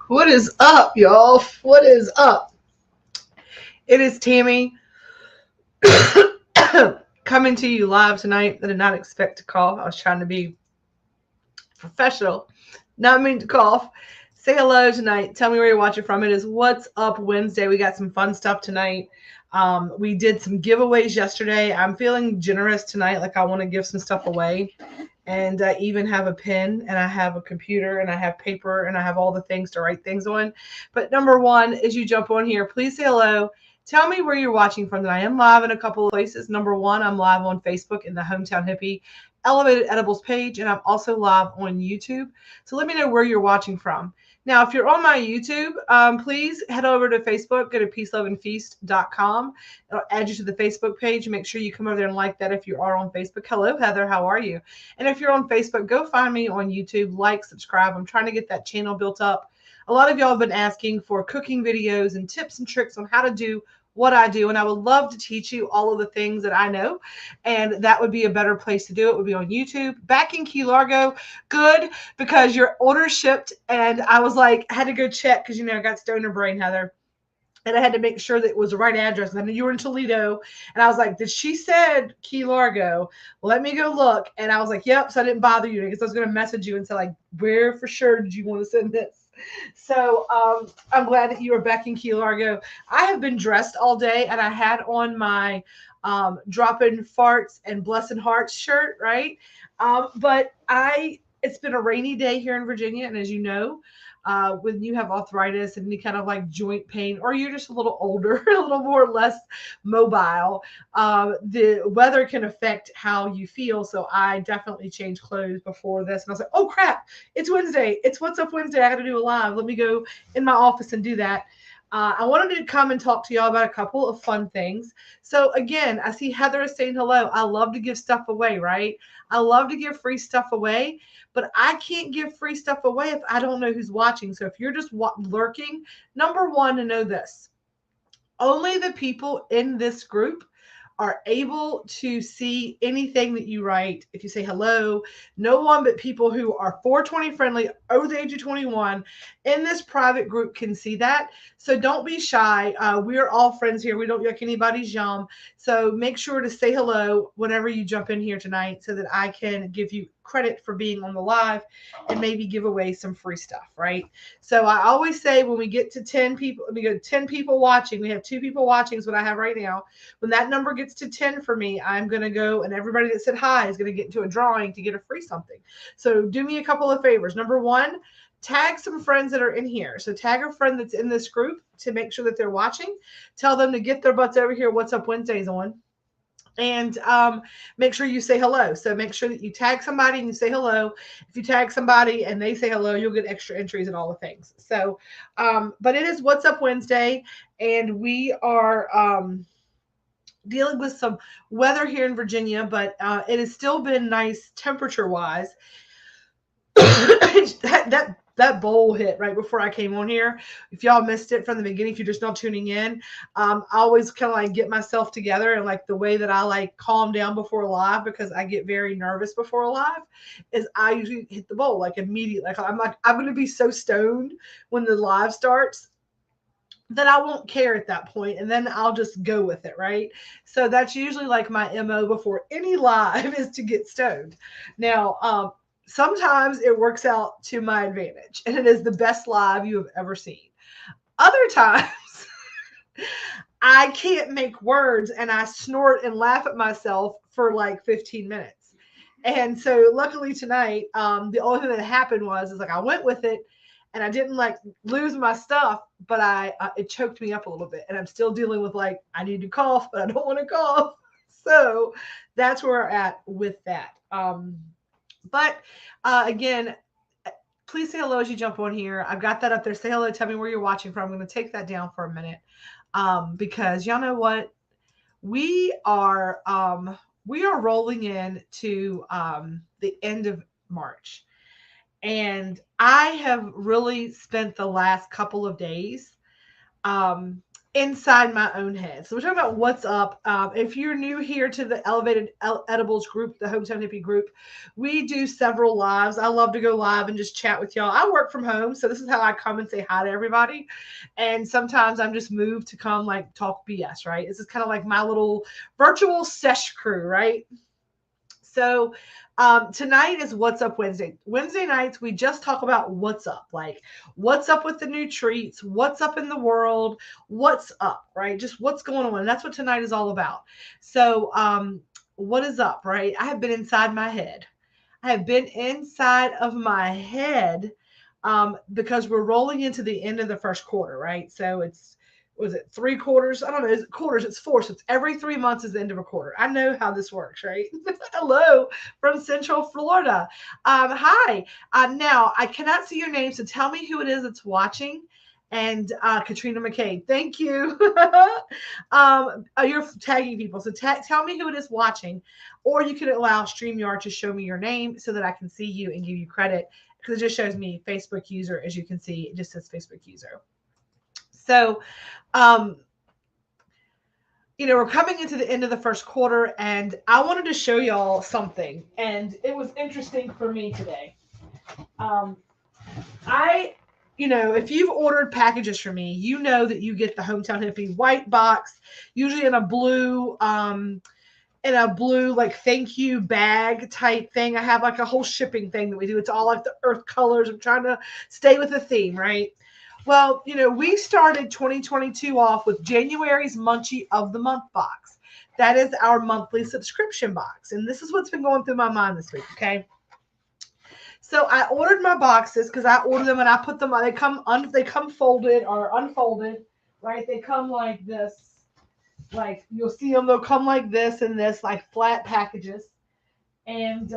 What is up, y'all? What is up? It is Tammy coming to you live tonight. I did not expect to call. I was trying to be professional, not mean to cough. Say hello tonight. Tell me where you're watching from. It is What's Up Wednesday. We got some fun stuff tonight. We did some giveaways yesterday. I'm feeling generous tonight, like I want to give some stuff away. And I even have a pen, and I have a computer, and I have paper, and I have all the things to write things on. But number one, as you jump on here, please say hello. Tell me where you're watching from tonight. I'm live in a couple of places. Number one, I'm live on Facebook in the Hometown Hippie Elevated Edibles page, and I'm also live on YouTube. So let me know where you're watching from. Now, if you're on my YouTube, please head over to Facebook, go to peaceloveandfeast.com. It'll add you to the Facebook page. Make sure you come over there and like that if you are on Facebook. Hello, Heather. How are you? And if you're on Facebook, go find me on YouTube, like, subscribe. I'm trying to get that channel built up. A lot of y'all have been asking for cooking videos and tips and tricks on how to do what I do, and I would love to teach you all of the things that I know, and that would be a better place to do it, would be on YouTube. Back in Key Largo, good, because your order shipped, and I was like, I had to go check, because, I got stoner brain, Heather, and I had to make sure that it was the right address. I knew you were in Toledo, and I was like, did she said Key Largo? Let me go look, and I was like, yep, so I didn't bother you, because I was going to message you and say, like, where for sure did you want to send this? So I'm glad that you are back in Key Largo. I have been dressed all day, and I had on my Dropping Farts and Blessed Hearts shirt, right? But it's been a rainy day here in Virginia, and as you know, when you have arthritis and any kind of like joint pain, or you're just a little older, a little more less mobile, the weather can affect how you feel. So I definitely changed clothes before this, and I was like, oh crap, it's Wednesday. It's What's Up Wednesday. I got to do a live. Let me go in my office and do that. I wanted to come and talk to y'all about a couple of fun things. So again, I see Heather is saying hello. I love to give stuff away, right? I love to give free stuff away, but I can't give free stuff away if I don't know who's watching. So if you're just lurking, number one, to know this: only the people in this group are able to see anything that you write. If you say hello, no one but people who are 420 friendly, over the age of 21, in this private group can see that. So don't be shy. We're all friends here. We don't yuck anybody's yum. So make sure to say hello whenever you jump in here tonight, so that I can give you credit for being on the live and maybe give away some free stuff, right? So I always say, when we get to 10 people, we go 10 people watching. We have 2 people watching is what I have right now. When that number gets to 10 for me, I'm going to go, and everybody that said hi is going to get into a drawing to get a free something. So do me a couple of favors. Number one, tag some friends that are in here. So tag a friend that's in this group to make sure that they're watching. Tell them to get their butts over here. What's Up Wednesdays on. And make sure you say hello. So make sure that you tag somebody and you say hello. If you tag somebody and they say hello, you'll get extra entries and all the things. So, but it is What's Up Wednesday, and we are dealing with some weather here in Virginia, but it has still been nice temperature wise. that bowl hit right before I came on here. If y'all missed it from the beginning, if you're just not tuning in, I always kind of like get myself together, and like the way that I like calm down before a live, because I get very nervous before a live, is I usually hit the bowl like immediately. Like I'm going to be so stoned when the live starts that I won't care at that point, and then I'll just go with it, right? So that's usually like my MO before any live is to get stoned. Now, sometimes it works out to my advantage, and it is the best live you have ever seen. Other times, I can't make words, and I snort and laugh at myself for like 15 minutes. And so luckily tonight, the only thing that happened is like I went with it, and I didn't like lose my stuff, but it choked me up a little bit, and I'm still dealing with like, I need to cough, but I don't want to cough. So that's where we're at with that. But again, please say hello as you jump on here. I've got that up there. Say hello. Tell me where you're watching from. I'm going to take that down for a minute, because y'all know what? We are we are rolling in to the end of March. And I have really spent the last couple of days um, inside my own head. So we're talking about what's up. If you're new here to the Elevated Edibles group, the Hometown Hippie group, we do several lives. I love to go live and just chat with y'all. I work from home, so this is how I come and say hi to everybody. And sometimes I'm just moved to come like talk BS, right? This is kind of like my little virtual sesh crew, right? So tonight is What's Up Wednesday. Wednesday nights, we just talk about what's up, like what's up with the new treats, what's up in the world, what's up, right? Just what's going on. And that's what tonight is all about. So, what is up, right? I have been inside my head. I have been inside of my head because we're rolling into the end of the first quarter, right? So it's was it 3 quarters? I don't know. Is it quarters? It's four. So it's every 3 months is the end of a quarter. I know how this works, right? Hello from Central Florida. Hi. Now I cannot see your name, so tell me who it is that's watching. And Katrina McKay, thank you. You're tagging people, so tell me who it is watching, or you could allow StreamYard to show me your name so that I can see you and give you credit because it just shows me Facebook user. As you can see, it just says Facebook user. So, um, we're coming into the end of the first quarter, and I wanted to show y'all something, and it was interesting for me today. Um, if you've ordered packages from me, you know that you get the Hometown Hippie white box, usually in a blue, like thank you bag type thing. I have like a whole shipping thing that we do. It's all like the earth colors. I'm trying to stay with the theme, right? Well, we started 2022 off with January's Munchie of the Month box. That is our monthly subscription box. And this is what's been going through my mind this week, okay? So I ordered my boxes because I order them and I put them on. They come folded or unfolded, right? They come like this. Like you'll see them, they'll come like this and this, like flat packages. And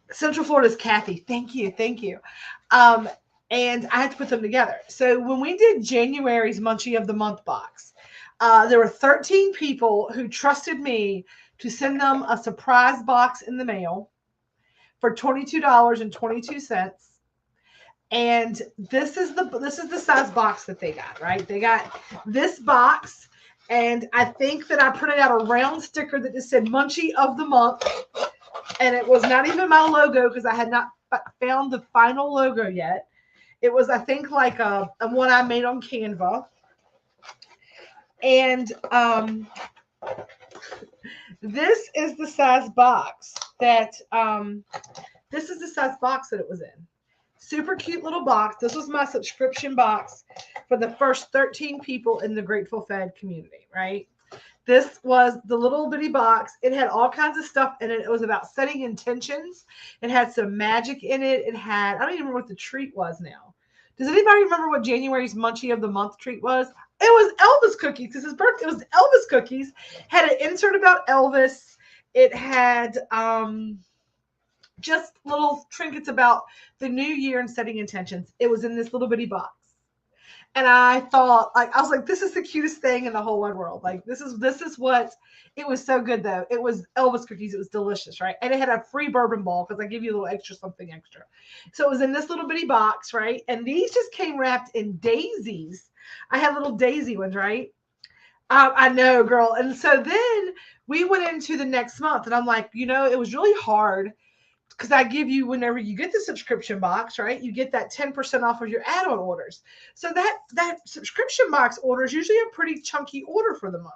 Central Florida's Kathy. Thank you. And I had to put them together. So when we did January's Munchie of the Month box, there were 13 people who trusted me to send them a surprise box in the mail for $22.22. And this is the size box that they got, right? They got this box, and I think that I printed out a round sticker that just said Munchie of the Month. And it was not even my logo because I had not found the final logo yet. It was, I think, like a one I made on Canva. And this is the size box that it was in. Super cute little box. This was my subscription box for the first 13 people in the Grateful Fed community, right? This was the little bitty box. It had all kinds of stuff in it. It was about setting intentions. It had some magic in it. It had, I don't even remember what the treat was now. Does anybody remember what January's Munchie of the Month treat was? It was Elvis cookies because his birthday was Elvis cookies. Had an insert about Elvis. It had just little trinkets about the new year and setting intentions. It was in this little bitty box. And I thought, I was like, this is the cutest thing in the whole wide world. Like, this is what, it was so good though. It was Elvis cookies. It was delicious, right? And it had a free bourbon ball because I give you a little extra, something extra. So it was in this little bitty box, right? And these just came wrapped in daisies. I had little daisy ones, right? I know, girl. And so then we went into the next month, and I'm like, it was really hard because I give you, whenever you get the subscription box, right, you get that 10% off of your add-on orders. So that subscription box order is usually a pretty chunky order for the month.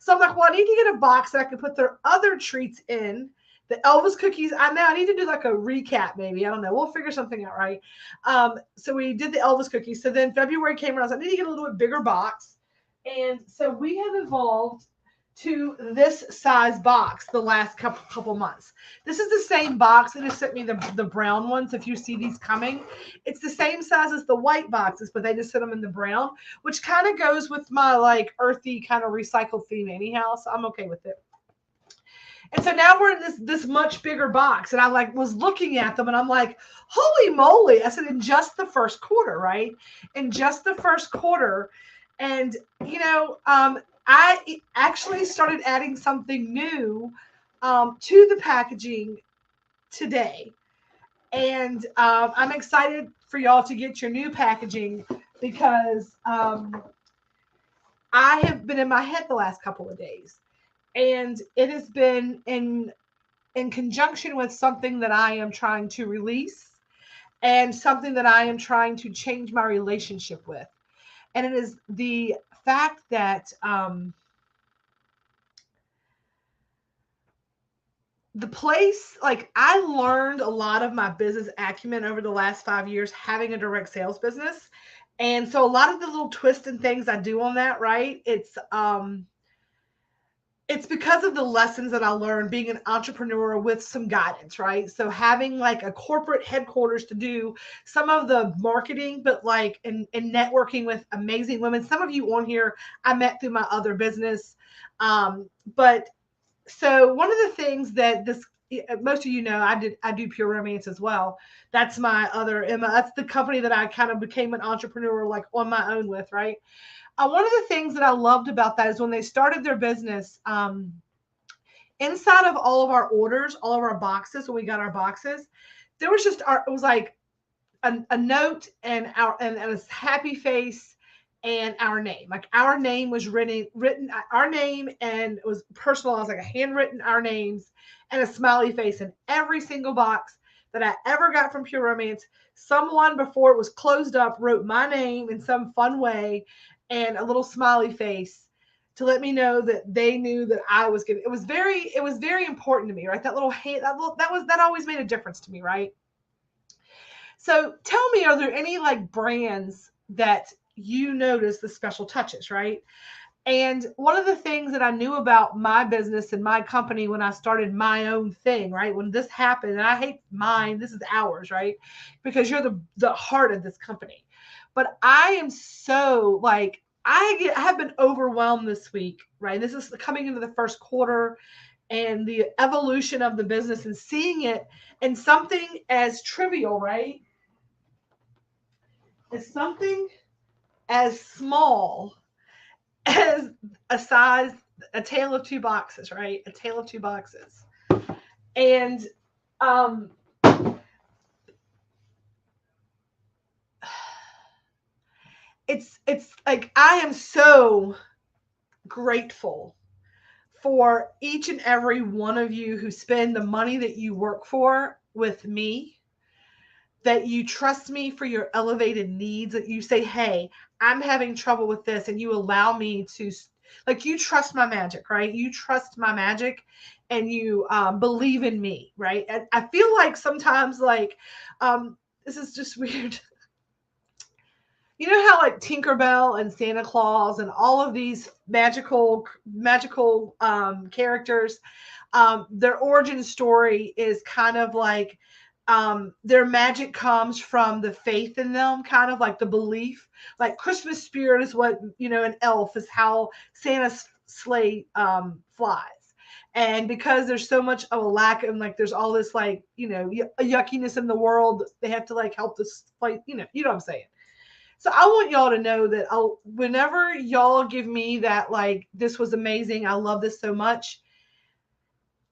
So I'm like, well, I need to get a box that I can put their other treats in. The Elvis cookies, I need to do like a recap maybe. I don't know. We'll figure something out, right? So we did the Elvis cookies. So then February came around. I was like, I need to get a little bit bigger box. And so we have evolved to this size box the last couple months. This is the same box. They just sent me the brown ones. If you see these coming, it's the same size as the white boxes, but they just sent them in the brown, which kind of goes with my like earthy kind of recycled theme anyhow. So I'm okay with it. And so now we're in this much bigger box, and I was looking at them, and I'm like, holy moly! I said, in just the first quarter, right? In just the first quarter, and I actually started adding something new to the packaging today. And I'm excited for y'all to get your new packaging because I have been in my head the last couple of days. And it has been in conjunction with something that I am trying to release and something that I am trying to change my relationship with. And it is the fact that the place, like I learned a lot of my business acumen over the last 5 years having a direct sales business. And so a lot of the little twists and things I do on that, right? It's because of the lessons that I learned being an entrepreneur with some guidance, right? So having like a corporate headquarters to do some of the marketing, but like in networking with amazing women. Some of you on here I met through my other business. But so one of the things that this most of you know, I do Pure Romance as well. That's my other Emma. That's the company that I kind of became an entrepreneur like on my own with, right? One of the things that I loved about that is when they started their business, inside of all of our orders, all of our boxes, when we got our boxes, there was just it was like a note and and a happy face and our name. Like our name was written our name, and it was personalized, like a handwritten our names and a smiley face in every single box that I ever got from Pure Romance. Someone before it was closed up wrote my name in some fun way and a little smiley face to let me know that they knew that I was gonna. It was very important to me, right? That little hand, that always made a difference to me, right? So tell me, are there any like brands that you notice the special touches, right? And one of the things that I knew about my business and my company when I started my own thing, right? When this happened, and I hate mine, this is ours, right? Because you're the heart of this company. But I am so like I have been overwhelmed this week, right? This is coming into the first quarter and the evolution of the business and seeing it in something as trivial, right? As something as small as a tale of two boxes, right? A tale of two boxes. And um it's like I am so grateful for each and every one of you who spend the money that you work for with me, that you trust me for your elevated needs, that you say, hey, I'm having trouble with this, and you allow me to, like, you trust my magic, right? You trust my magic and you believe in me, right? And I feel like sometimes, like, this is just weird. You know how like Tinkerbell and Santa Claus and all of these magical characters, their origin story is kind of like their magic comes from the faith in them, kind of like the belief. Like Christmas spirit is what, an elf is how Santa's sleigh flies. And because there's so much of a lack and like there's all this like, yuckiness in the world, they have to like help this like, you know what I'm saying. So I want y'all to know that whenever y'all give me that, like, this was amazing, I love this so much,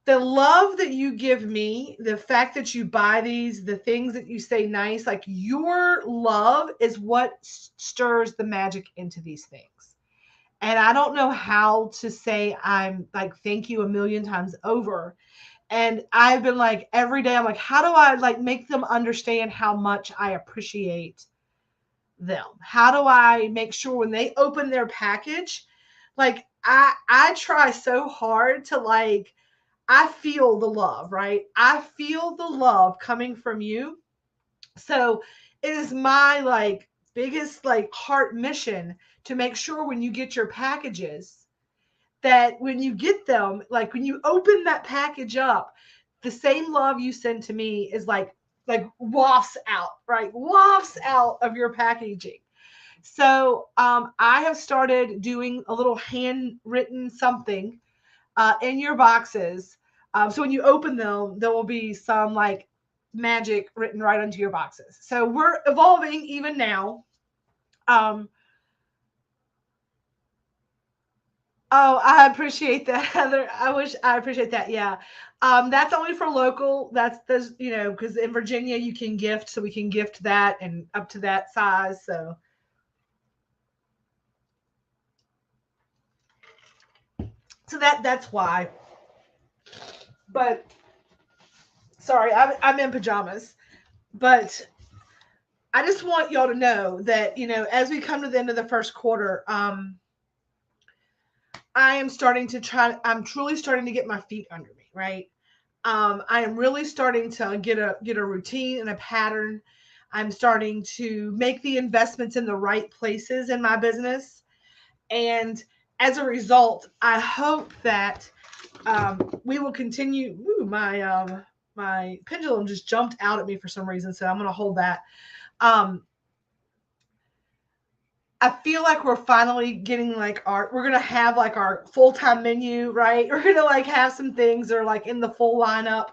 the love that you give me, the fact that you buy these, the things that you say nice, like your love is what stirs the magic into these things. And I don't know how to say I'm like, thank you a million times over. And I've been like, every day, I'm like, how do I like make them understand how much I appreciate them? How do I make sure when they open their package, like I try so hard to like I feel the love, right? I feel the love coming from you. So it is my like biggest like heart mission to make sure when you get your packages that when you get them, like when you open that package up, the same love you send to me is like wafts out, right? Wafts out of your packaging. So I have started doing a little handwritten something in your boxes. So when you open them, there will be some like magic written right onto your boxes. So we're evolving even now. Um, Oh, I appreciate that, Heather. I appreciate that. Yeah. That's only for local. There's, because in Virginia you can gift, so we can gift that and up to that size. So that's why. But sorry, I'm in pajamas. But I just want y'all to know that, as we come to the end of the first quarter, I'm truly starting to get my feet under me, right? I am really starting to get a routine and a pattern. I'm starting to make the investments in the right places in my business. And as a result, I hope that we will continue. Ooh, my pendulum just jumped out at me for some reason, so I'm going to hold that. Um, I feel like we're finally getting like we're gonna have like our full time menu, right? We're gonna like have some things that are like in the full lineup.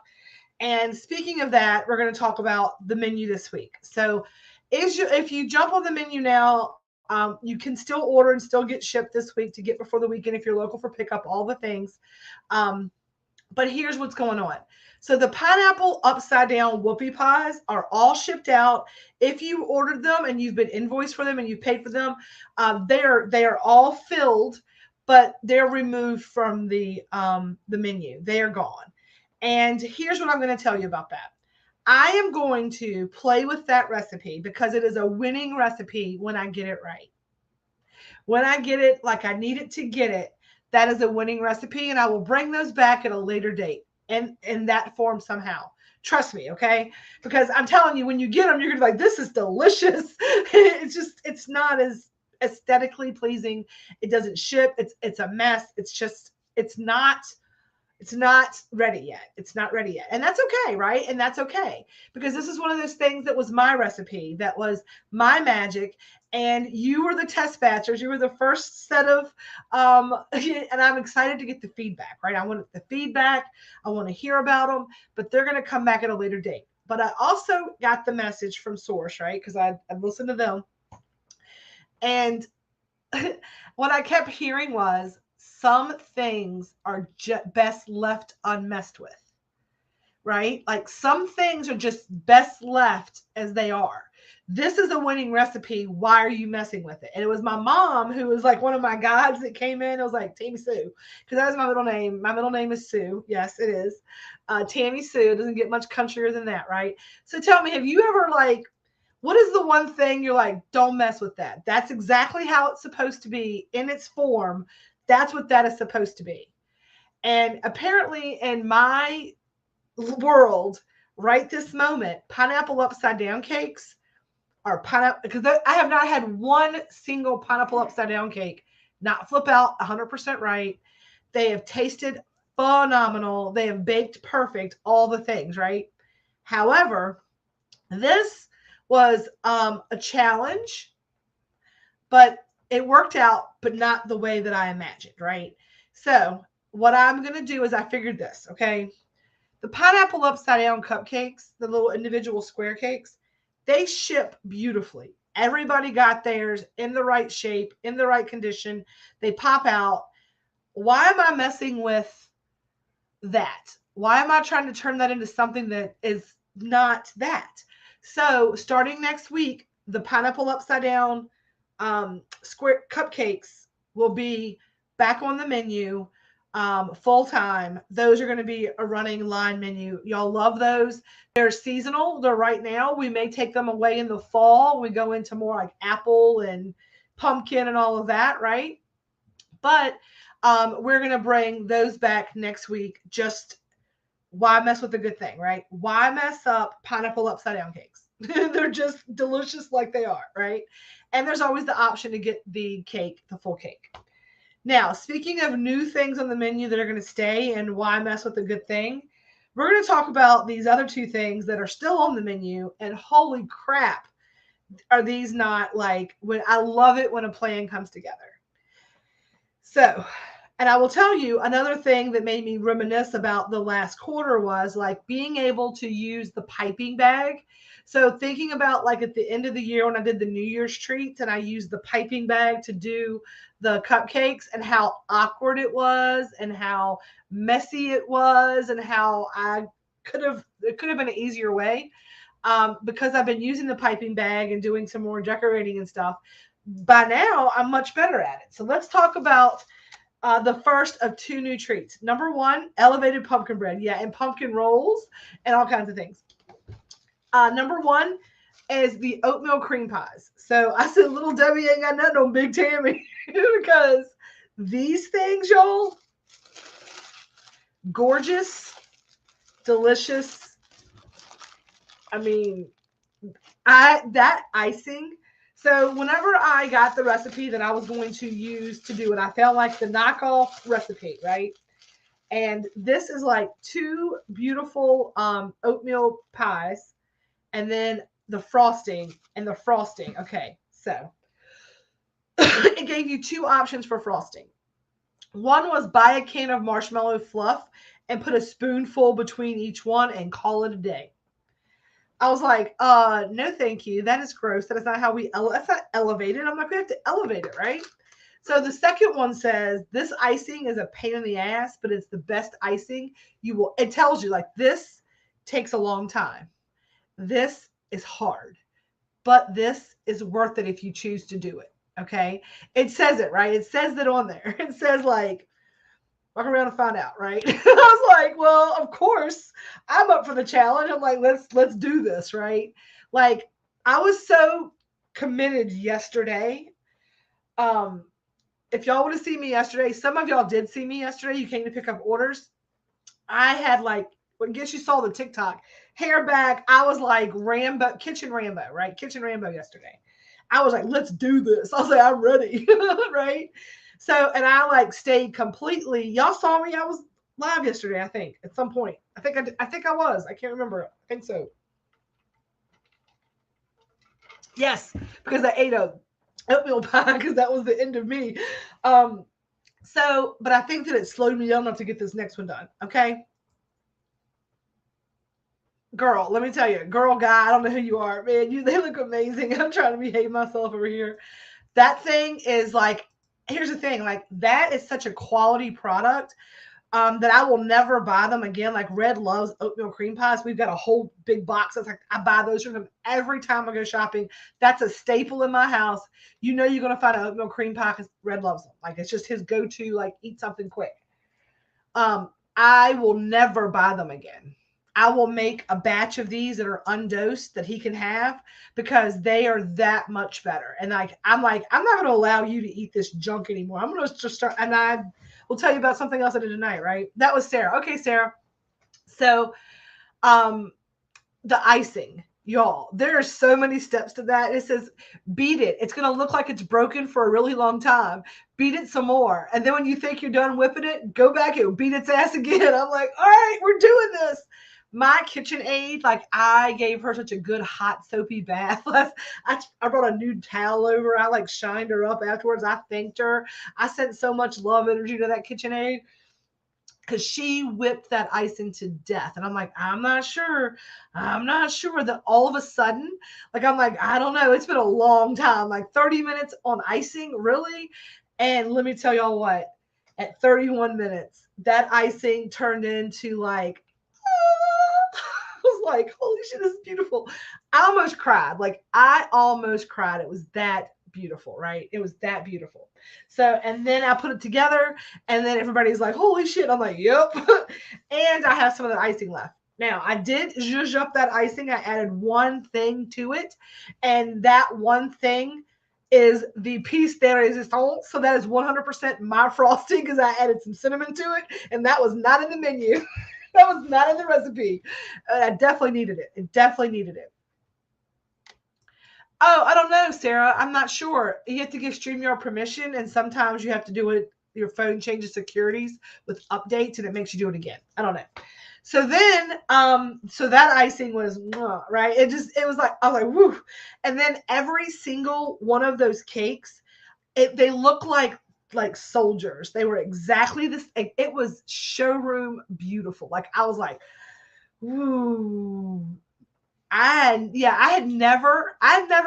And speaking of that, we're gonna talk about the menu this week. So, if you jump on the menu now, you can still order and still get shipped this week to get before the weekend if you're local for pickup, all the things. Um, but here's what's going on. So the pineapple upside down whoopie pies are all shipped out. If you ordered them and you've been invoiced for them and you paid for them, they are all filled, but they're removed from the menu. They are gone. And here's what I'm going to tell you about that. I am going to play with that recipe because it is a winning recipe when I get it right. When I get it like I need it to get it, that is a winning recipe, and I will bring those back at a later date in that form somehow. Trust me, okay? Because I'm telling you, when you get them, you're gonna be like, "This is delicious." It's not as aesthetically pleasing. It doesn't ship. It's a mess. It's not ready yet. It's not ready yet. And that's okay, right? And that's okay because this is one of those things that was my recipe, that was my magic. And you were the test batchers. You were the first set of, and I'm excited to get the feedback, right? I want the feedback. I want to hear about them, but they're going to come back at a later date. But I also got the message from Source, right? Because I've listened to them. And what I kept hearing was some things are best left unmessed with, right? Like some things are just best left as they are. This is a winning recipe. Why are you messing with it? And it was my mom who was like one of my guides that came in. It was like Tammy Sue, because that was my middle name. My middle name is Sue. Yes, it is. Tammy Sue. Doesn't get much countryer than that, right? So tell me, have you ever like, what is the one thing you're like, don't mess with that? That's exactly how it's supposed to be in its form. That's what that is supposed to be. And apparently, in my world, right this moment, pineapple upside down cakes are pineapple, because I have not had one single pineapple upside down cake not flip out 100% right. They have tasted phenomenal. They have baked perfect, all the things, right? However, this was a challenge, but it worked out, but not the way that I imagined, right? So, what I'm going to do is I figured this, okay? The pineapple upside down cupcakes, the little individual square cakes, they ship beautifully. Everybody got theirs in the right shape, in the right condition. They pop out. Why am I messing with that? Why am I trying to turn that into something that is not that? So, starting next week, the pineapple upside down square cupcakes will be back on the menu full time. Those are going to be a running line menu. Y'all love those. They're seasonal. They're right now. We may take them away in the fall. We go into more like apple and pumpkin and all of that, right? But we're going to bring those back next week. Just why mess with a good thing, right? Why mess up pineapple upside down cakes? They're just delicious like they are, right? And there's always the option to get the cake, the full cake. Now, speaking of new things on the menu that are going to stay and why mess with a good thing, we're going to talk about these other two things that are still on the menu. And holy crap, are these not like, when I love it when a plan comes together. So, And I will tell you another thing that made me reminisce about the last quarter was like being able to use the piping bag. So thinking about like at the end of the year when I did the New Year's treats and I used the piping bag to do the cupcakes and how awkward it was and how messy it was and how it could have been an easier way. Because I've been using the piping bag and doing some more decorating and stuff. By now, I'm much better at it. So let's talk about the first of two new treats. Number one, elevated pumpkin bread. Yeah, and pumpkin rolls and all kinds of things. Number one is the oatmeal cream pies. So I said little Debbie ain't got nothing on Big Tammy because these things, y'all, gorgeous, delicious. I mean, that icing. So whenever I got the recipe that I was going to use to do it, I felt like the knockoff recipe, right? And this is like two beautiful oatmeal pies, and then the frosting and the frosting. Okay, so it gave you two options for frosting. One was buy a can of marshmallow fluff and put a spoonful between each one and call it a day. I was like, no, thank you. That is gross. That is not how that's not elevated. I'm like, we have to elevate it, right? So the second one says this icing is a pain in the ass, but it's the best icing it tells you like this takes a long time. This is hard, but this is worth it if you choose to do it. Okay. It says it, right? It says that on there. It says like, walk around and find out, right? I was like, well, of course, I'm up for the challenge. I'm like, let's do this, right? Like, I was so committed yesterday. If y'all would have seen me yesterday, some of y'all did see me yesterday. You came to pick up orders. I had like, I guess you saw the TikTok hair back. I was like Kitchen Rambo, right? Kitchen Rambo yesterday. I was like, let's do this. I was like, I'm ready, right? So, and I like stayed completely. Y'all saw me. I was live yesterday, I think, at some point. I think I was. I can't remember. I think so. Yes, because I ate a oatmeal pie because that was the end of me. But I think that it slowed me down enough to get this next one done. Okay. Girl, let me tell you, girl, guy, I don't know who you are, man. They look amazing. I'm trying to behave myself over here. That thing is like, here's the thing, like that is such a quality product that I will never buy them again. Like Red loves oatmeal cream pies. We've got a whole big box. That's like I buy those from them every time I go shopping. That's a staple in my house. You know you're gonna find an oatmeal cream pie because Red loves them. Like it's just his go-to. Like eat something quick. I will never buy them again. I will make a batch of these that are undosed that he can have because they are that much better. And I'm not going to allow you to eat this junk anymore. I'm going to just start. And I will tell you about something else I did tonight, right? That was Sarah. Okay, Sarah. So, the icing, y'all, there are so many steps to that. It says beat it. It's going to look like it's broken for a really long time. Beat it some more. And then when you think you're done whipping it, go back and beat its ass again. I'm like, all right, we're doing this. My KitchenAid, like I gave her such a good hot soapy bath. I brought a new towel over. I like shined her up afterwards. I thanked her. I sent so much love energy to that KitchenAid because she whipped that icing to death. And I'm like, I'm not sure that all of a sudden, like, I'm like, I don't know. It's been a long time, like 30 minutes on icing, really? And let me tell y'all what, at 31 minutes, that icing turned into like, was like, holy shit, this is beautiful. I almost cried. Like I almost cried. It was that beautiful, right? It was that beautiful. So, and then I put it together and then everybody's like, holy shit. I'm like, yep. And I have some of the icing left. Now I did zhuzh up that icing. I added one thing to it. And that one thing is the piece de resistance. So that is 100% my frosting because I added some cinnamon to it. And that was not in the menu. That was not in the recipe. I definitely needed it. It definitely needed it. Oh, I don't know, Sarah. I'm not sure. You have to give StreamYard permission, and sometimes you have to do it. Your phone changes securities with updates, and it makes you do it again. I don't know. So then, so that icing was right. It was like I was like, woo. And then every single one of those cakes, they look like like soldiers. They were exactly this. It was showroom beautiful. Like I was like, ooh. I've never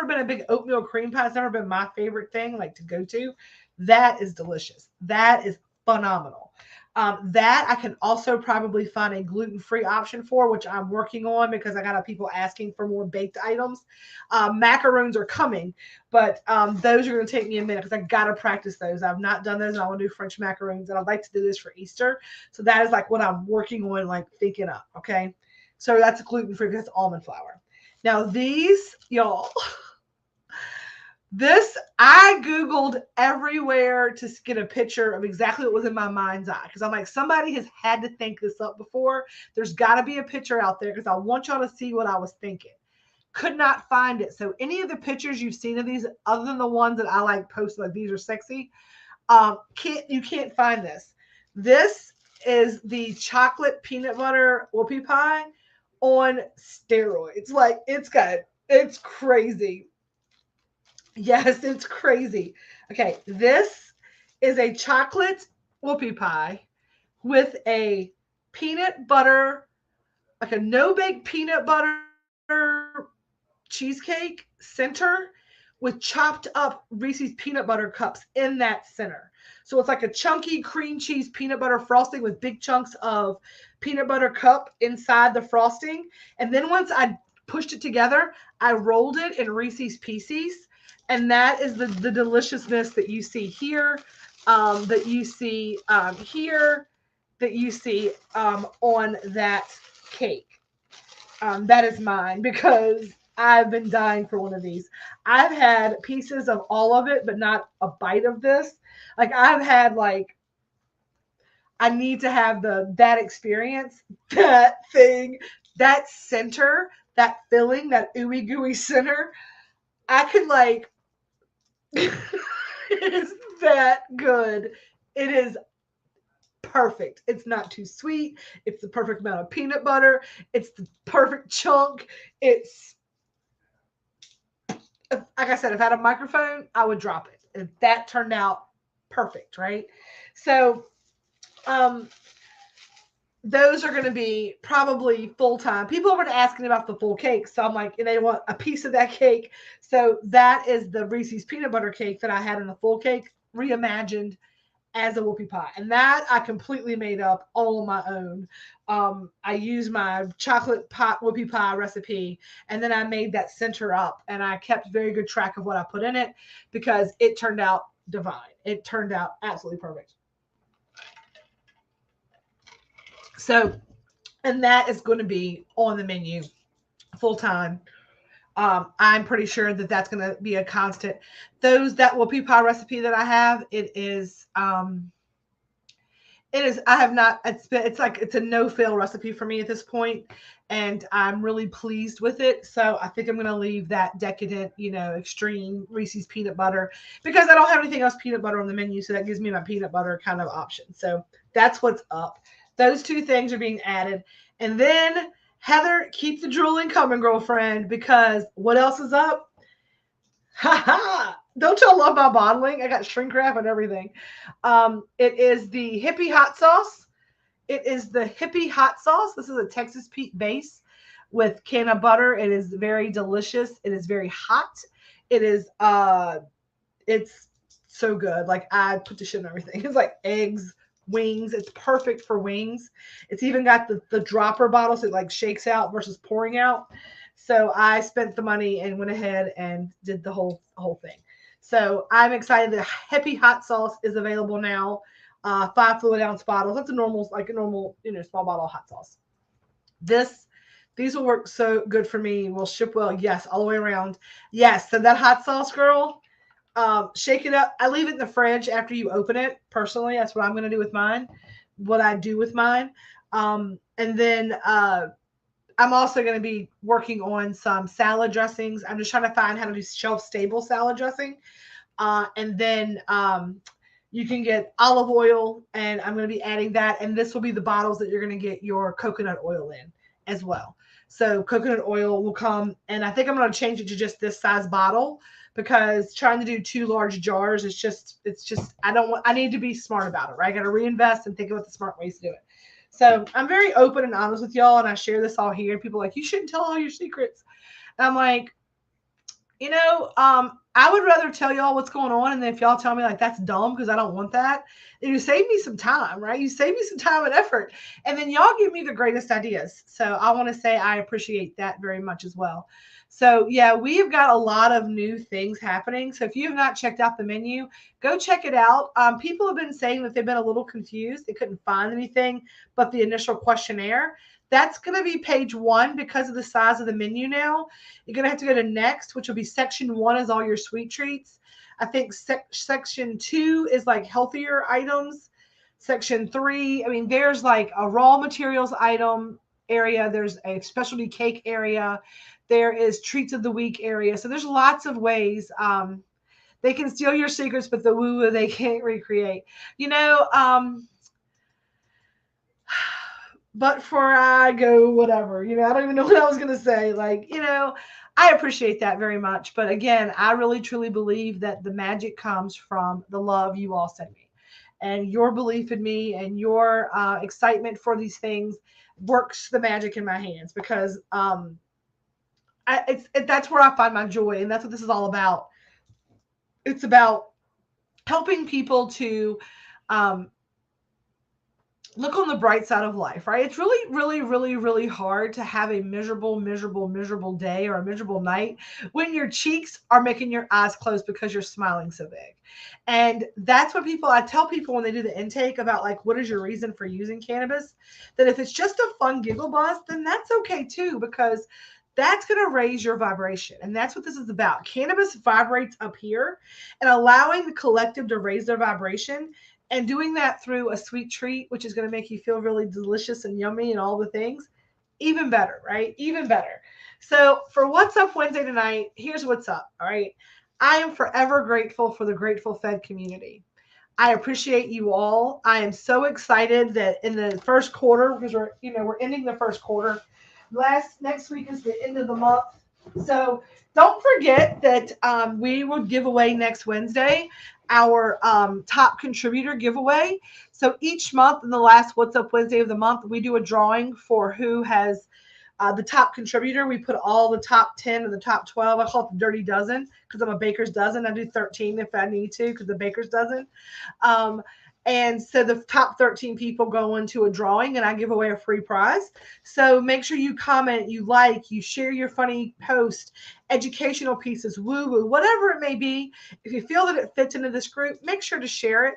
been a big oatmeal cream pie. It's never been my favorite thing, like to go to. That is delicious. That is phenomenal. That I can also probably find a gluten-free option for, which I'm working on because I got people asking for more baked items. Macaroons are coming, but those are going to take me a minute because I got to practice those. I've not done those, and I want to do French macaroons, and I'd like to do this for Easter. So that is like what I'm working on, like thinking up. Okay. So that's gluten-free because it's almond flour. Now these, y'all, this I Googled everywhere to get a picture of exactly what was in my mind's eye. Because I'm like, somebody has had to think this up before. There's got to be a picture out there because I want y'all to see what I was thinking. Could not find it. So any of the pictures you've seen of these, other than the ones that I like posted, like these are sexy, you can't find this. This is the chocolate peanut butter whoopie pie on steroids. Like it's crazy. Yes, it's crazy. Okay, this is a chocolate whoopie pie with a peanut butter, like a no-bake peanut butter cheesecake center with chopped up Reese's peanut butter cups in that center. So it's like a chunky cream cheese peanut butter frosting with big chunks of peanut butter cup inside the frosting. And then once I pushed it together, I rolled it in Reese's Pieces. And that is the deliciousness that you see here, that you see here, that you see on that cake. That is mine because I've been dying for one of these. I've had pieces of all of it, but not a bite of this. Like I've had like I need to have that experience, that thing, that center, that filling, that ooey gooey center. I could like it is that good. It is perfect. It's not too sweet. It's the perfect amount of peanut butter. It's the perfect chunk. It's like I said, if I had a microphone, I would drop it. And that turned out perfect, right? So those are going to be probably full time. People have been asking about the full cake. So I'm like, and they want a piece of that cake. So that is the Reese's peanut butter cake that I had in the full cake, reimagined as a whoopie pie. And that I completely made up all on my own. I used my chocolate pot whoopie pie recipe, and then I made that center up, and I kept very good track of what I put in it because it turned out divine. It turned out absolutely perfect. So, and that is going to be on the menu full time. I'm pretty sure that that's going to be a constant. That whoopie pie recipe that I have, it is. I have not. It's a no fail recipe for me at this point, and I'm really pleased with it. So I think I'm going to leave that decadent, extreme Reese's peanut butter because I don't have anything else peanut butter on the menu. So that gives me my peanut butter kind of option. So that's what's up. Those two things are being added, and then Heather, keep the drooling coming, girlfriend, because what else is up? Ha ha! Don't y'all love my bottling? I got shrink wrap and everything. It is the hippie hot sauce. It is the hippie hot sauce. This is a Texas Pete base with can of butter. It is very delicious. It is very hot. It is it's so good. Like I put the shit in everything. It's like eggs, wings. It's perfect for wings. It's even got the dropper bottle so it like shakes out versus pouring out. So I spent the money and went ahead and did the whole thing. So I'm excited. The hippie hot sauce is available now. 5 fluid ounce bottles. That's a normal small bottle of hot sauce. These will work so good for me. Will ship well. Yes, all the way around. Yes. So that hot sauce, girl, shake it up. I leave it in the fridge after you open it. Personally, that's what I'm going to do with mine. What I do with mine. And then I'm also going to be working on some salad dressings. I'm just trying to find how to do shelf-stable salad dressing. And then you can get olive oil, and I'm going to be adding that. And this will be the bottles that you're going to get your coconut oil in as well. So coconut oil will come, and I think I'm going to change it to just this size bottle because trying to do 2 large jars is just, I need to be smart about it, right? I got to reinvest and think about the smart ways to do it. So I'm very open and honest with y'all, and I share this all here. People are like, you shouldn't tell all your secrets. And I'm like, I would rather tell y'all what's going on, and then if y'all tell me like that's dumb because I don't want that, then you save me some time, right? You save me some time and effort, and then y'all give me the greatest ideas. So I want to say I appreciate that very much as well. So yeah, we have got a lot of new things happening. So if you have not checked out the menu, go check it out. People have been saying that they've been a little confused. They couldn't find anything but the initial questionnaire. That's going to be page 1 because of the size of the menu now. You're going to have to go to next, which will be section 1 is all your sweet treats. I think section 2 is like healthier items. Section 3, I mean, there's like a raw materials item area. There's a specialty cake area. There is treats of the week area. So there's lots of ways. They can steal your secrets, but the woo-woo they can't recreate. But for I go whatever, I don't even know what I was going to say. I appreciate that very much. But again, I really truly believe that the magic comes from the love you all send me, and your belief in me, and your excitement for these things works the magic in my hands, because that's where I find my joy. And that's what this is all about. It's about helping people to look on the bright side of life, right? It's really, really, really, really hard to have a miserable, miserable, miserable day or a miserable night when your cheeks are making your eyes close because you're smiling so big. And that's what I tell people when they do the intake about like, what is your reason for using cannabis? That if it's just a fun giggle buzz, then that's okay too, because that's going to raise your vibration. And that's what this is about. Cannabis vibrates up here, and allowing the collective to raise their vibration and doing that through a sweet treat, which is going to make you feel really delicious and yummy and all the things, even better, right? Even better. So for What's Up Wednesday tonight, here's what's up, all right? I am forever grateful for the Grateful Fed community. I appreciate you all. I am so excited that in the first quarter, because we're ending the first quarter. Next week is the end of the month. So don't forget that we will give away next Wednesday our top contributor giveaway. So each month in the last What's Up Wednesday of the month, we do a drawing for who has the top contributor. We put all the top 10 and the top 12. I call it the dirty dozen because I'm a baker's dozen. I do 13 if I need to because the baker's dozen. And so the top 13 people go into a drawing, and I give away a free prize. So make sure you comment, you like, you share your funny post, educational pieces, woo-woo, whatever it may be. If you feel that it fits into this group, make sure to share it.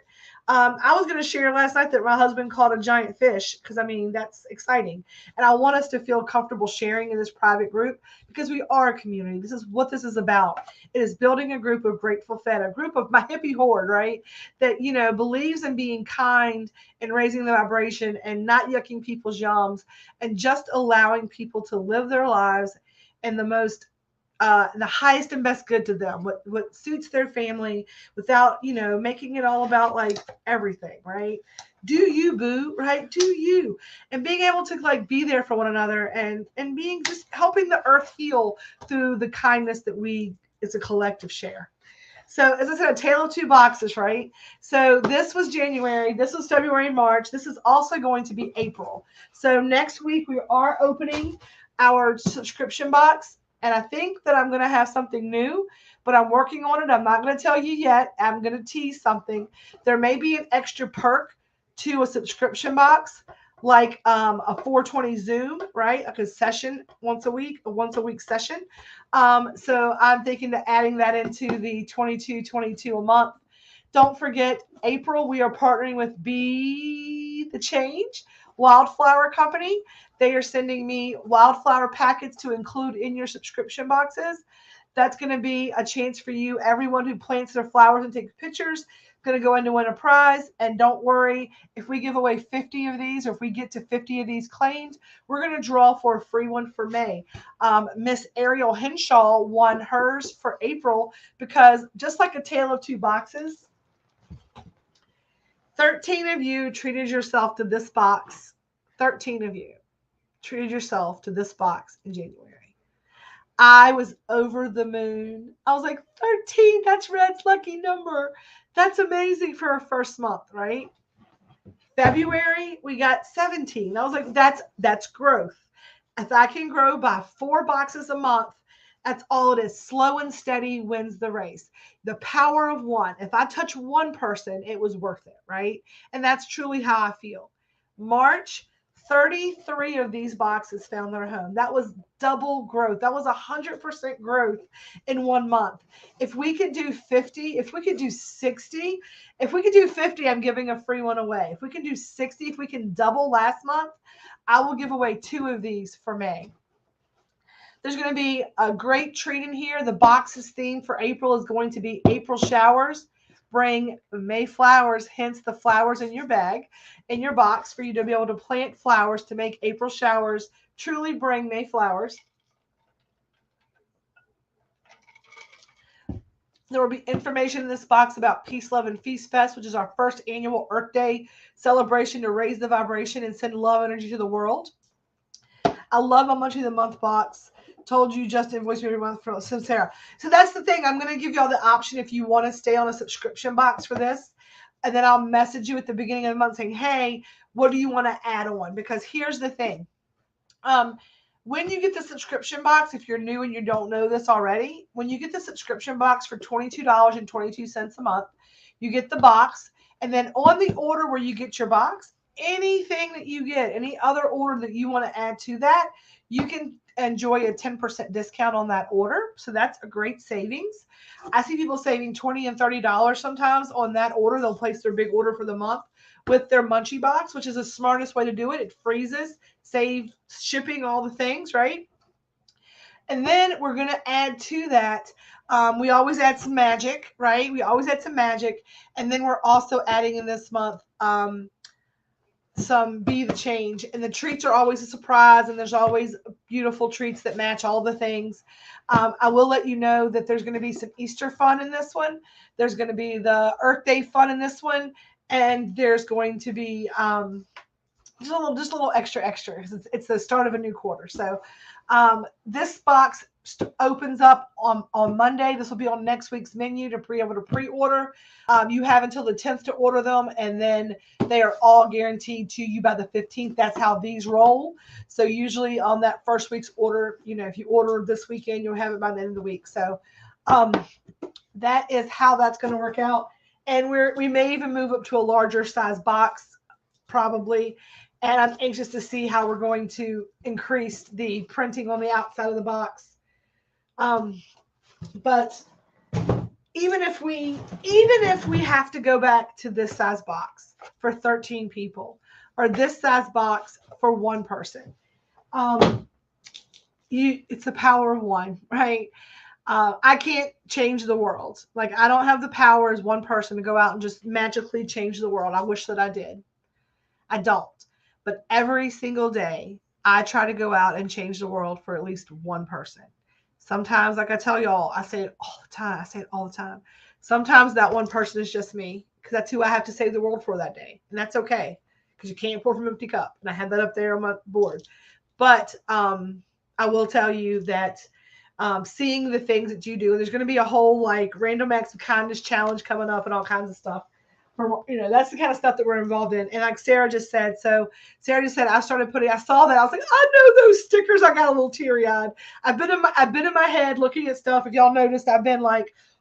I was going to share last night that my husband caught a giant fish because, that's exciting. And I want us to feel comfortable sharing in this private group because we are a community. This is what this is about. It is building a group of Grateful Fed, a group of my hippie horde, right? That, believes in being kind and raising the vibration and not yucking people's yums and just allowing people to live their lives in the highest and best good to them, what suits their family without, making it all about like everything, right? Do you, boo, right? Do you, and being able to like be there for one another and being just helping the earth heal through the kindness that we as a collective share. So as I said, a tale of two boxes, right? So this was January, this was February and March. This is also going to be April. So next week we are opening our subscription box. And I think that I'm going to have something new, but I'm working on it. I'm not going to tell you yet. I'm going to tease something. There may be an extra perk to a subscription box, like a 420 Zoom, right? Like a session once a week session. So I'm thinking to adding that into the $22.22 a month. Don't forget, April, we are partnering with Be the Change Wildflower Company. They are sending me wildflower packets to include in your subscription boxes. That's going to be a chance for you. Everyone who plants their flowers and takes pictures going to go in to win a prize. And don't worry, if we give away 50 of these, or if we get to 50 of these claimed, we're going to draw for a free one for May. Miss Ariel Henshaw won hers for April because just like a tale of two boxes, 13 of you treated yourself to this box. 13 of you treated yourself to this box in January. I was over the moon. I was like, 13, that's Red's lucky number. That's amazing for our first month, right? February, we got 17. I was like, that's growth. If I can grow by 4 boxes a month, that's all it is. Slow and steady wins the race. The power of one. If I touch one person, it was worth it, right? And that's truly how I feel. March, 33 of these boxes found their home. That was double growth. That was 100% growth in 1 month. If we could do 50, if we could do 60, if we could do 50, I'm giving a free one away. If we can do 60, if we can double last month, I will give away 2 of these for May. There's going to be a great treat in here. The box's theme for April is going to be April showers. Bring May flowers, hence the flowers in your bag, in your box, for you to be able to plant flowers to make April showers truly bring May flowers. There will be information in this box about Peace, Love, and Feast Fest, which is our first annual Earth Day celebration to raise the vibration and send love energy to the world. I love my Munchie of the Month box. Told you just invoice me every month from Sarah. So that's the thing. I'm going to give y'all the option if you want to stay on a subscription box for this. And then I'll message you at the beginning of the month saying, hey, what do you want to add on? Because here's the thing. When you get the subscription box, if you're new and you don't know this already, when you get the subscription box for $22.22 a month, you get the box. And then on the order where you get your box, anything that you get, any other order that you want to add to that, you can enjoy a 10% discount on that order. So that's a great savings. I see people saving $20 and $30 sometimes on that order. They'll place their big order for the month with their Munchie box, which is the smartest way to do it. It freezes, save shipping, all the things, right? And then we're going to add to that. We always add some magic, right? We always add some magic. And then we're also adding in this month some Be the Change. And the treats are always a surprise, and there's always beautiful treats that match all the things. I will let you know that there's going to be some Easter fun in this one. There's going to be the Earth Day fun in this one. And there's going to be just a little extra. It's the start of a new quarter. So this box opens up on Monday. This will be on next week's menu to be able to pre-order. You have until the 10th to order them, and then they are all guaranteed to you by the 15th. That's how these roll. So usually on that first week's order, if you order this weekend, you'll have it by the end of the week. So that is how that's going to work out. And we may even move up to a larger size box, probably. And I'm anxious to see how we're going to increase the printing on the outside of the box. But even if we have to go back to this size box for 13 people, or this size box for one person, it's the power of one, right? I can't change the world. Like, I don't have the power as one person to go out and just magically change the world. I wish that I did. I don't. But every single day, I try to go out and change the world for at least one person. Sometimes, like I tell y'all, I say it all the time. Sometimes that one person is just me, because that's who I have to save the world for that day. And that's okay, because you can't pour from an empty cup. And I had that up there on my board. But I will tell you that seeing the things that you do, there's going to be a whole random acts of kindness challenge coming up and all kinds of stuff. That's the kind of stuff that we're involved in. And like Sarah just said, I saw that. I was like, I know those stickers. I got a little teary eyed. I've been in my head looking at stuff. If y'all noticed, I've been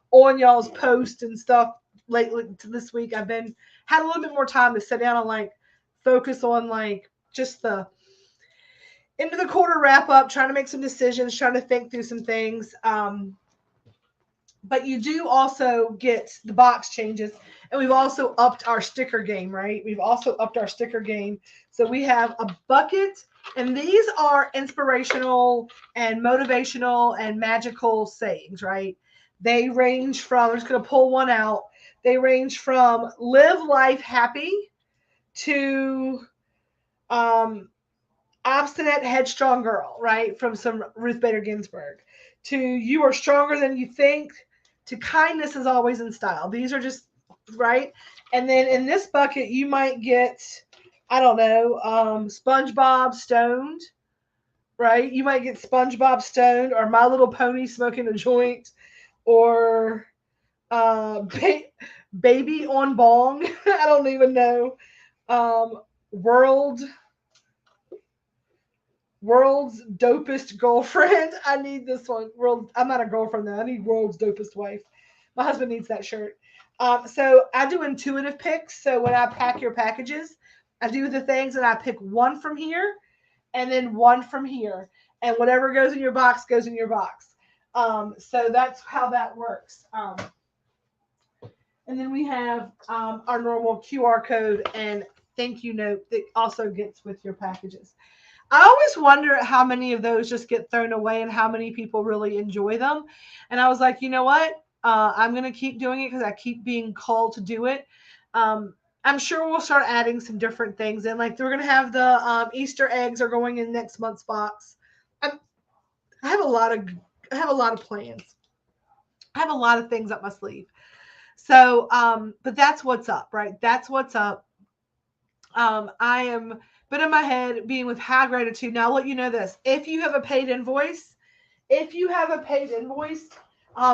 on y'all's post and stuff lately this week. Had a little bit more time to sit down and focus on just the into the quarter wrap up, trying to make some decisions, trying to think through some things. But you do also get the box changes, and we've also upped our sticker game, right? We've also upped our sticker game. So we have a bucket, and these are inspirational and motivational and magical sayings, right? They range from, I'm just going to pull one out. They range from live life happy to obstinate, headstrong girl, right? From some Ruth Bader Ginsburg, to you are stronger than you think, to kindness is always in style. These are just, right? And then in this bucket, you might get, I don't know, SpongeBob stoned, right? You might get SpongeBob stoned or My Little Pony smoking a joint or uh, ba- baby on bong. I don't even know. Um, world world's dopest girlfriend. I need this one. World. I'm not a girlfriend though. I need world's dopest wife. My husband needs that shirt. So I do intuitive picks. So when I pack your packages, I do the things and I pick one from here and then one from here, and whatever goes in your box goes in your box. So that's how that works. And then we have our normal QR code and thank you note that also gets with your packages. I always wonder how many of those just get thrown away and how many people really enjoy them. And I was like, you know what? I'm going to keep doing it because I keep being called to do it. I'm sure we'll start adding some different things in. Like we're going to have the Easter eggs are going in next month's box. I'm, I have a lot of plans. I have a lot of things up my sleeve. So, but that's what's up, right? That's what's up. I am been in my head being with high gratitude. Now I'll let you know this. If you have a paid invoice,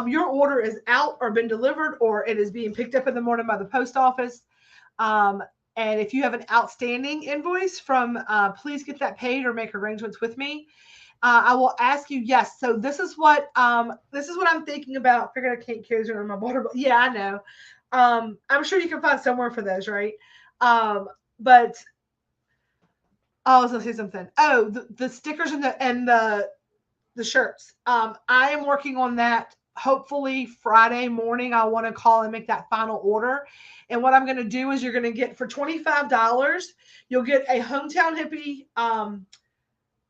your order is out or been delivered or it is being picked up in the morning by the post office. Um, and if you have an outstanding invoice from, please get that paid or make arrangements with me. I will ask you. Yes. So this is what I'm thinking about. Figured I can't carry on my water. But yeah, I know. I'm sure you can find somewhere for those, right? But I was gonna say something. Oh, the stickers and the shirts. I am working on that. Hopefully Friday morning, I want to call and make that final order. And what I'm going to do is you're going to get for $25, you'll get a Hometown Hippie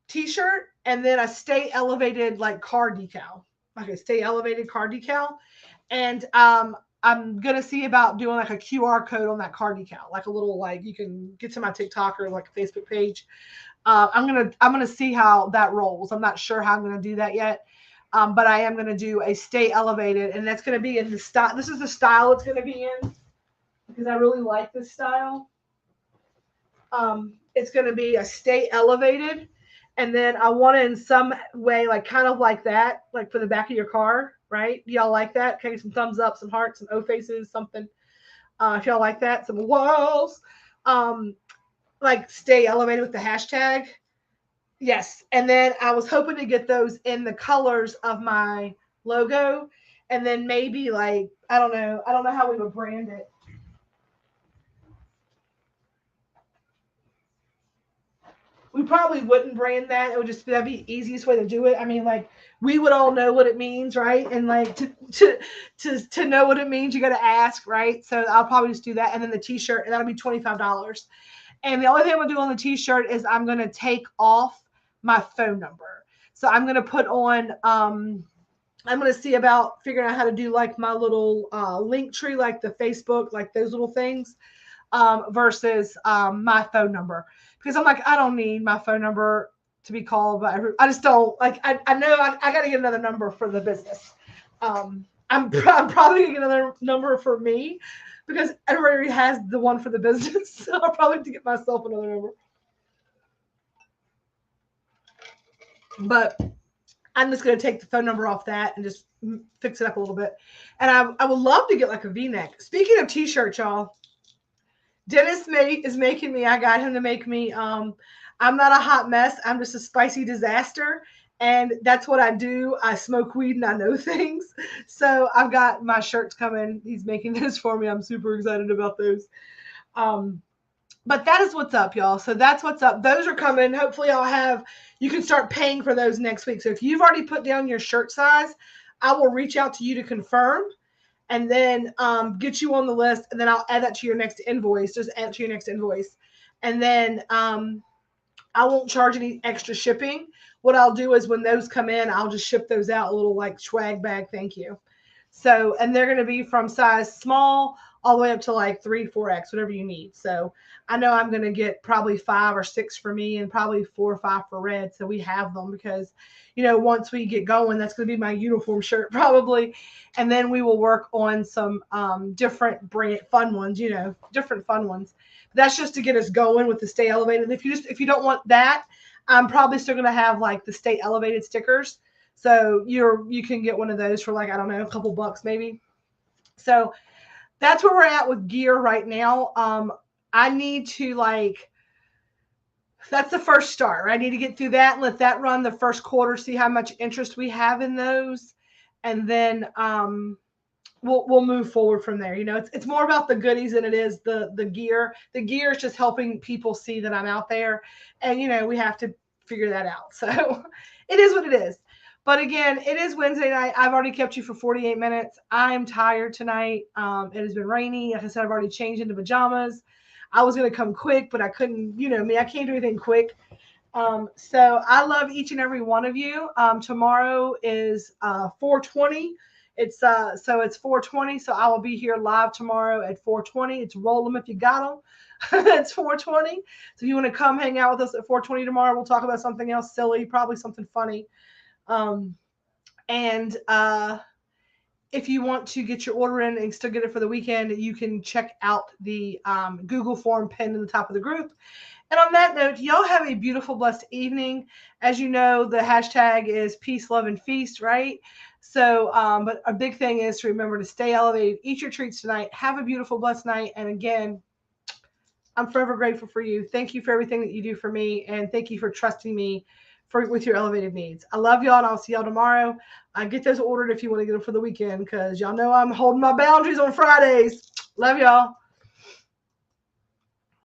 t-shirt and then a Stay Elevated like car decal, like a Stay Elevated car decal. And I'm gonna see about doing like a QR code on that car decal, like a little like you can get to my TikTok or like a Facebook page. I'm gonna see how that rolls. I'm not sure how I'm gonna do that yet, but I am gonna do a Stay Elevated, and that's gonna be in the style. This is the style it's gonna be in because I really like this style. It's gonna be a Stay Elevated, and then I want it in some way like kind of like that, like for the back of your car, right? Y'all like that? Okay, some thumbs up, some hearts, some O faces, something. If y'all like that, some walls. Um, like Stay Elevated with the hashtag. Yes. And then I was hoping to get those in the colors of my logo. And then maybe like, I don't know. I don't know how we would brand it. We probably wouldn't brand that. It would just that'd be the easiest way to do it. I mean, like we would all know what it means, right? And like to know what it means, you got to ask, right? So I'll probably just do that, and then the T-shirt, and that'll be $25. And the only thing I'm gonna do on the T-shirt is I'm gonna take off my phone number. So I'm gonna put on. I'm gonna see about figuring out how to do like my little link tree, like the Facebook, like those little things, versus my phone number because I'm like I don't need my phone number to be called by I just don't like I know I got to get another number for the business. I'm probably gonna get another number for me because everybody has the one for the business. So I'll probably have to get myself another number. But I'm just going to take the phone number off that and just fix it up a little bit. And I would love to get like a V-neck. Speaking of t-shirts, y'all, Dennis is making me. I got him to make me. I'm not a hot mess. I'm just a spicy disaster. And that's what I do. I smoke weed and I know things. So I've got my shirts coming. He's making those for me. I'm super excited about those. Um, but that is what's up, y'all. So that's what's up. Those are coming. Hopefully, you can start paying for those next week. So if you've already put down your shirt size, I will reach out to you to confirm and then get you on the list. And then I'll add that to your next invoice. Just add it to your next invoice. And then I won't charge any extra shipping. What I'll do is when those come in, I'll just ship those out, a little like swag bag. Thank you. So, and they're going to be from size small all the way up to like 3, 4X, whatever you need. So I know I'm going to get probably 5 or 6 for me and probably 4 or 5 for Red. So we have them because, once we get going, that's going to be my uniform shirt probably. And then we will work on some different brand fun ones, different fun ones. But that's just to get us going with the Stay Elevated. If you don't want that, I'm probably still going to have like the Stay Elevated stickers. So you can get one of those for like, I don't know, a couple bucks maybe. So that's where we're at with gear right now. I need to like, that's the first start, right? I need to get through that and let that run the first quarter, see how much interest we have in those. And then we'll move forward from there. You know, it's more about the goodies than it is the gear. The gear is just helping people see that I'm out there, and you know we have to figure that out. So it is what it is. But again, it is Wednesday night. I've already kept you for 48 minutes. I'm tired tonight. It has been rainy. Like I said, I've already changed into pajamas. I was going to come quick, but I couldn't. You know me, I can't do anything quick. So I love each and every one of you. Tomorrow is 420. It's so it's 420. So I will be here live tomorrow at 420. It's roll them if you got them. It's 420. So if you want to come hang out with us at 420 tomorrow, we'll talk about something else silly, probably something funny. And if you want to get your order in and still get it for the weekend, you can check out the Google form pinned in the top of the group. And on that note, y'all have a beautiful, blessed evening. As you know, the hashtag is peace, love, and feast, right? So, but a big thing is to remember to stay elevated, eat your treats tonight, have a beautiful, blessed night. And again, I'm forever grateful for you. Thank you for everything that you do for me. And thank you for trusting me with your elevated needs. I love y'all, and I'll see y'all tomorrow. Get those ordered if you want to get them for the weekend, because y'all know I'm holding my boundaries on Fridays. Love y'all.